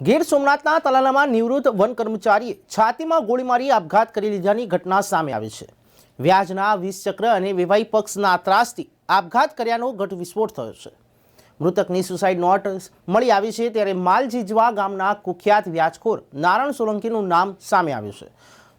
ગીર સોમનાથના તલાલામાં નિવૃત્ત વન કર્મચારીએ છાતીમાં ગોળી મારી આપઘાત કરી લીધાની ઘટના સામે આવી છે। વ્યાજના 20 ચક્ર અને વેવાઈ પક્ષના ત્રાસથી આપઘાત કર્યાનો ઘટ વિસ્ફોટ થયો છે। મૃતકની સુસાઇડ નોટ મળી આવી છે, ત્યારે માલજીજવા ગામના કુખ્યાત વ્યાજખોર નારણ સોલંકીનું નામ સામે આવ્યું છે।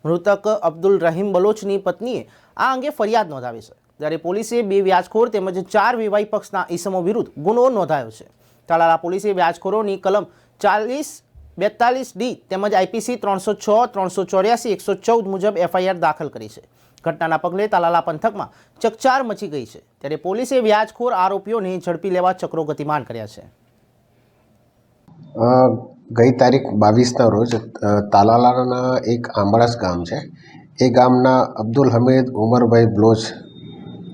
મૃતક અબ્દુલ રહીમ બલોચની પત્નીએ આ અંગે ફરિયાદ નોંધાવી છે, ત્યારે પોલીસે 2 વ્યાજખોર તેમજ 4 વેવાઈ પક્ષના ઈસમો વિરુદ્ધ ગુનો નોંધાયો છે। તલાલા પોલીસે વ્યાજખોરોની કલમ 40-42D તેમજ IPC 306, 384, 114 મુજબ FIR દાખલ કરી છે। ઘટનાના પગલે તલાલા પંથકમાં ચકચાર મચી ગઈ છે, ત્યારે પોલીસે વ્યાજખોર આરોપીઓને ઝડપી લેવા ચક્રો ગતિમાન કર્યા છે। ગઈ તારીખ 22ના રોજ તાલાલાના એક આંબળાસ ગામ છે, એ ગામના અબ્દુલ હમીદ ઉમરભાઈ બ્લોચ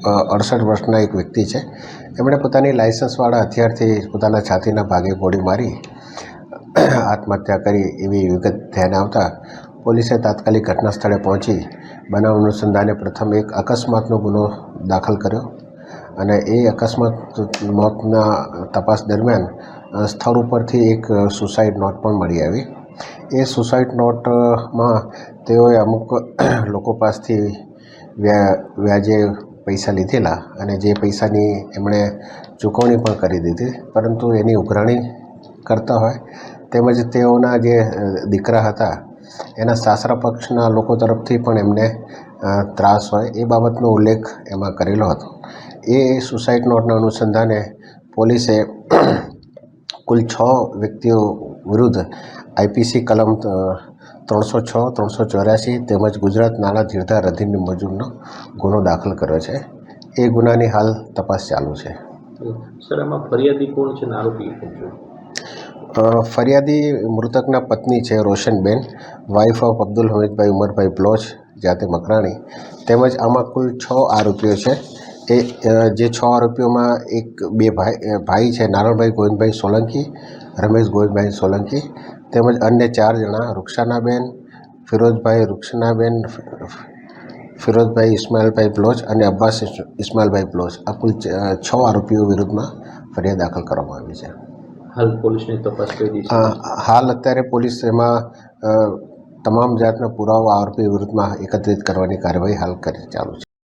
68 વર્ષના એક વ્યક્તિ છે। એમણે પોતાની લાયસન્સવાળા હથિયારથી પોતાના છાતીના ભાગે ગોળી મારી આત્મહત્યા કરી એવી વિગત ધ્યાને આવતા પોલીસે તાત્કાલિક ઘટના સ્થળે પહોંચી બનાવ અનુસંધાને પ્રથમ એક અકસ્માતનો ગુનો દાખલ કર્યો અને એ અકસ્માત મોતના તપાસ દરમિયાન સ્થળ ઉપરથી એક સુસાઇડ નોટ પણ મળી આવી। એ સુસાઇડ નોટમાં તેઓએ અમુક લોકો પાસેથી વ્યાજે પૈસા લીધેલા અને જે પૈસાની એમણે ચૂકવણી પણ કરી દીધી, પરંતુ એની ઉઘરાણી કરતા હોય તેમજ તેઓના જે દીકરા હતા એના સાસરા પક્ષના લોકો તરફથી પણ એમને ત્રાસ હોય એ બાબતનો ઉલ્લેખ એમાં કરેલો હતો। એ સુસાઇડ નોટના અનુસંધાને પોલીસે કુલ 6 વ્યક્તિઓ વિરુદ્ધ IPC કલમ 306, 384 તેમજ ગુજરાત નાણાં ધીરધાર અધિનિયમ મુજબનો ગુનો દાખલ કર્યો છે। એ ગુનાની હાલ તપાસ ચાલુ છે। સર, આમાં ફરિયાદી કોણ છે અને આરોપી કોણ છે? ફરિયાદી મૃતકના પત્ની છે રોશનબેન, વાઇફ ઓફ અબ્દુલ હમીદભાઈ ઉમરભાઈ બ્લોચ, જાતે મકરાણી। તેમજ આમાં કુલ 6 આરોપીઓ છે। એ જે 6 આરોપીઓમાં બે ભાઈ છે, નારણભાઈ ગોવિંદભાઈ સોલંકી, રમેશ ગોવિંદભાઈ સોલંકી, તેમજ અન્ય 4 જણા રૂક્ષાનાબેન, ફિરોઝભાઈ રૂક્ષનાબેન, ફિરોઝભાઈ ઇસ્માઇલભાઈ બ્લોચ અને અબ્બાસ ઇસ્માઇલભાઈ બ્લોચ, આ કુલ 6 આરોપીઓ વિરુદ્ધમાં ફરિયાદ દાખલ કરવામાં આવી છે। હાલ પોલીસની તપાસ કરી છે? હાલ અત્યારે પોલીસ એમાં તમામ જાતના પુરાવા આરોપી વિરુદ્ધમાં એકત્રિત કરવાની કાર્યવાહી હાલ ચાલુ છે।